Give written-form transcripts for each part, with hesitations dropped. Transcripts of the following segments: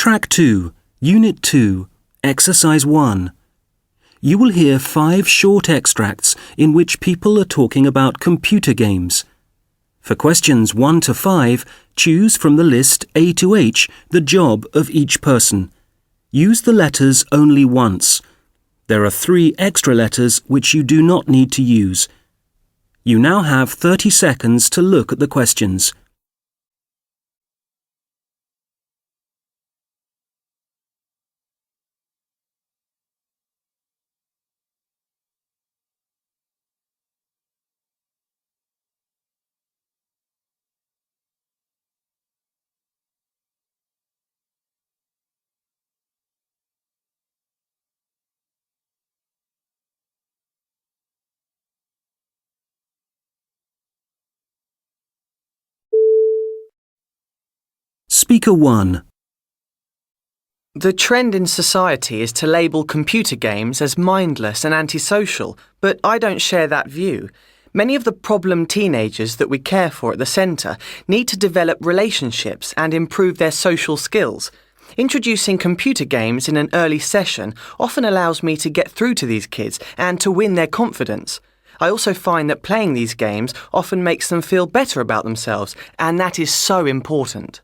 Track 2, Unit 2, Exercise 1. You will hear 5 short extracts in which people are talking about computer games. For questions 1 to 5, choose from the list A to H the job of each person. Use the letters only once. There are 3 extra letters which you do not need to use. You now have 30 seconds to look at the questions. Speaker 1. The trend in society is to label computer games as mindless and antisocial, but I don't share that view. Many of the problem teenagers that we care for at the centre need to develop relationships and improve their social skills. Introducing computer games in an early session often allows me to get through to these kids and to win their confidence. I also find that playing these games often makes them feel better about themselves, and that is so important.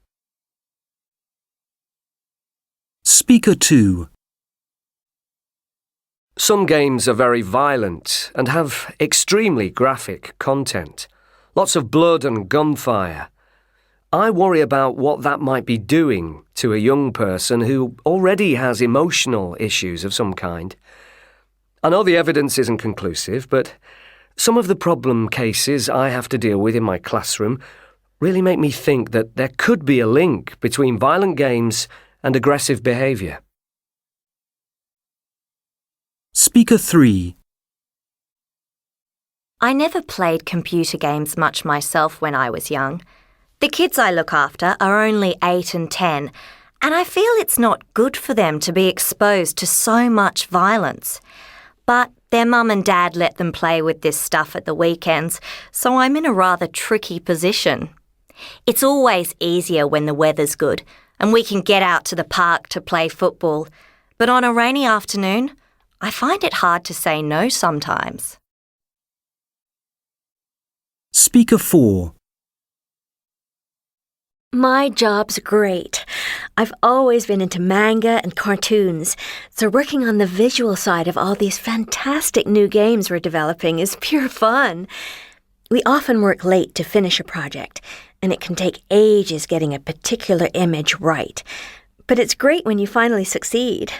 Speaker 2. Some games are very violent and have extremely graphic content. Lots of blood and gunfire. I worry about what that might be doing to a young person who already has emotional issues of some kind. I know the evidence isn't conclusive, but some of the problem cases I have to deal with in my classroom really make me think that there could be a link between violent games and aggressive behaviour. Speaker 3. I never played computer games much myself when I was young. The kids I look after are only 8 and 10, and I feel it's not good for them to be exposed to so much violence. But their mum and dad let them play with this stuff at the weekends, so I'm in a rather tricky position. It's always easier when the weather's good, and we can get out to the park to play football. But on a rainy afternoon, I find it hard to say no sometimes. Speaker 4. My job's great. I've always been into manga and cartoons, so working on the visual side of all these fantastic new games we're developing is pure fun. We often work late to finish a project, and it can take ages getting a particular image right. But it's great when you finally succeed.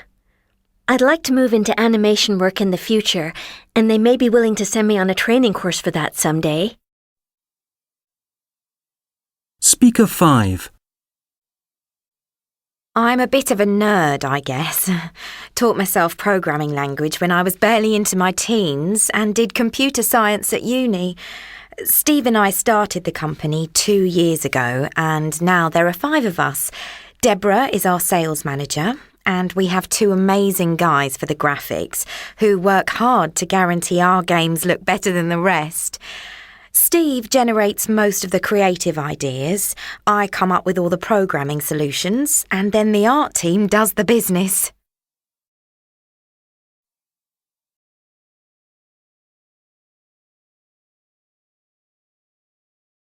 I'd like to move into animation work in the future, and they may be willing to send me on a training course for that someday. Speaker 5. I'm a bit of a nerd, I guess. Taught myself programming language when I was barely into my teens and did computer science at uni. Steve and I started the company 2 years ago, and now there are 5 of us. Deborah is our sales manager, and we have 2 amazing guys for the graphics who work hard to guarantee our games look better than the rest. Steve generates most of the creative ideas. I come up with all the programming solutions, and then the art team does the business.